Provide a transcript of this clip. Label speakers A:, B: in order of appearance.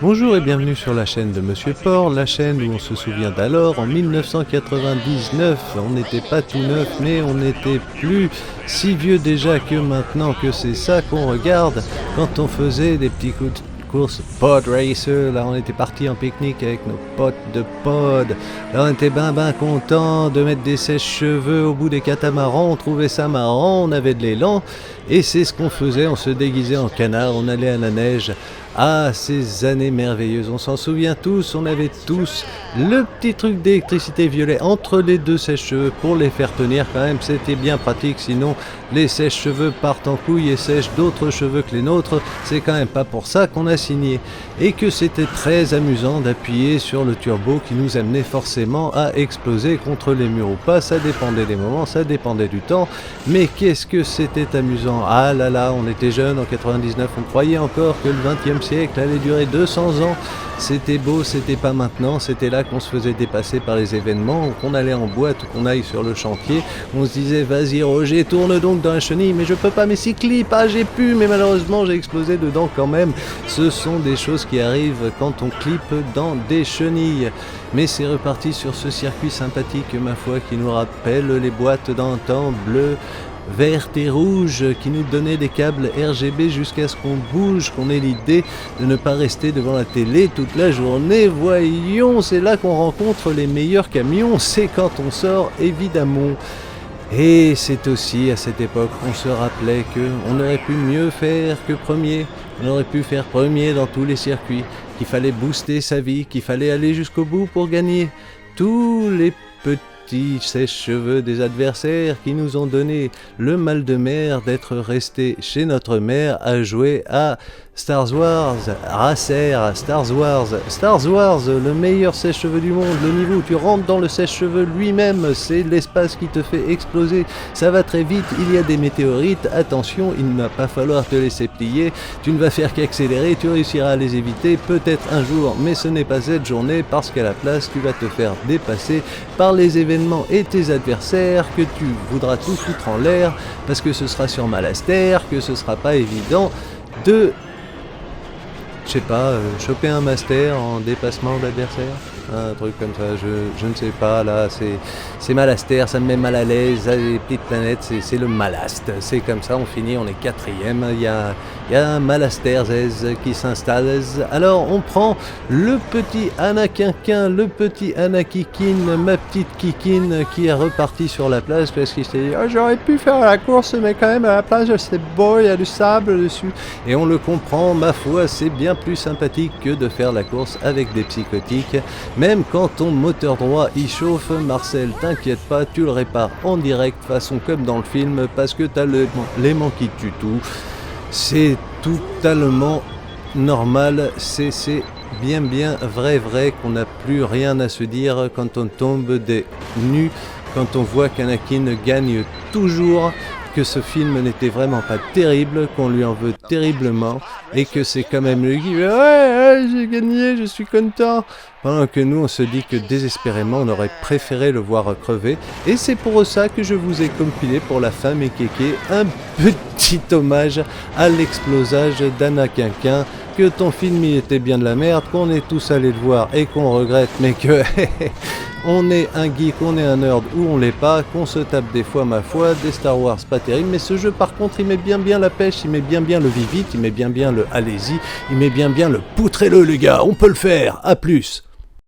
A: Bonjour et bienvenue sur la chaîne de Monsieur Port, la chaîne où on se souvient d'alors, en 1999. On n'était pas tout neuf, mais on n'était plus si vieux déjà que maintenant, que c'est ça qu'on regarde quand on faisait des petits coups de course pod racer. Là on était parti en pique-nique avec nos potes de pod. Là on était ben content de mettre des sèche-cheveux au bout des catamarans, on trouvait ça marrant, on avait de l'élan. Et c'est ce qu'on faisait, on se déguisait en canard, on allait à la neige. Ah, ces années merveilleuses, on s'en souvient tous, on avait tous le petit truc d'électricité violet entre les deux sèche-cheveux pour les faire tenir quand même, c'était bien pratique, sinon les sèche-cheveux partent en couille et sèchent d'autres cheveux que les nôtres, c'est quand même pas pour ça qu'on a signé. Et que c'était très amusant d'appuyer sur le turbo qui nous amenait forcément à exploser contre les murs ou pas, ça dépendait des moments, ça dépendait du temps, mais qu'est-ce que c'était amusant. Ah là là, on était jeunes en 99, on croyait encore que le 20e siècle allait durer 200 ans. C'était beau, c'était pas maintenant, c'était là qu'on se faisait dépasser par les événements, qu'on allait en boîte ou qu'on aille sur le chantier. On se disait, vas-y Roger, tourne donc dans la chenille, mais je peux pas, mais si clip, ah j'ai pu, mais malheureusement j'ai explosé dedans quand même. Ce sont des choses qui arrivent quand on clippe dans des chenilles. Mais c'est reparti sur ce circuit sympathique, ma foi, qui nous rappelle les boîtes d'antan bleues, verte et rouge qui nous donnait des câbles RGB jusqu'à ce qu'on bouge, qu'on ait l'idée de ne pas rester devant la télé toute la journée. Voyons, c'est là qu'on rencontre les meilleurs camions, c'est quand on sort évidemment. Et c'est aussi à cette époque qu'on se rappelait qu'on aurait pu mieux faire que premier, on aurait pu faire premier dans tous les circuits, qu'il fallait booster sa vie, qu'il fallait aller jusqu'au bout pour gagner. Tous les petits sèche-cheveux des adversaires qui nous ont donné le mal de mer d'être restés chez notre mère à jouer à Star Wars, Racer, Star Wars, le meilleur sèche-cheveux du monde, le niveau où tu rentres dans le sèche-cheveux lui-même, c'est l'espace qui te fait exploser, ça va très vite, il y a des météorites, attention, il ne va pas falloir te laisser plier, tu ne vas faire qu'accélérer, tu réussiras à les éviter, peut-être un jour, mais ce n'est pas cette journée, parce qu'à la place, tu vas te faire dépasser par les événements et tes adversaires, que tu voudras tout foutre en l'air, parce que ce sera sur Malaster, que ce sera pas évident de... je sais pas, choper un master en dépassement d'adversaire, un truc comme ça, je ne sais pas, là, c'est Malaster, ça me met mal à l'aise, les petites planètes, c'est le Malast, c'est comme ça, on finit, on est quatrième, il y a un Malaster Z qui s'installe, alors on prend le petit Anakinquin, le petit Anakikin, ma petite Kikine qui est reparti sur la place parce qu'il s'est dit « oh, j'aurais pu faire la course, mais quand même à la plage c'est beau, il y a du sable dessus », et on le comprend, ma foi, c'est bien plus sympathique que de faire la course avec des psychotiques, même quand ton moteur droit y chauffe. Marcel, t'inquiète pas, tu le répares en direct, façon comme dans le film, parce que t'as l'aimant qui tue tout, c'est totalement normal, c'est bien vrai qu'on n'a plus rien à se dire quand on tombe des nues, quand on voit qu'Anakin gagne toujours, que ce film n'était vraiment pas terrible, qu'on lui en veut terriblement, et que c'est quand même lui qui dit « ouais, j'ai gagné, je suis content !» Pendant que nous, on se dit que désespérément, on aurait préféré le voir crever. Et c'est pour ça que je vous ai compilé pour la fin, mes kékés, un petit hommage à l'explosage d'Anakinquin, que ton film il était bien de la merde, qu'on est tous allés le voir et qu'on regrette, mais que on est un geek, on est un nerd ou on l'est pas, qu'on se tape des fois, ma foi, des Star Wars pas terrible, mais ce jeu par contre il met bien la pêche, il met bien le vite, il met bien le allez-y, il met bien le poutrez-le les gars, on peut le faire, à plus.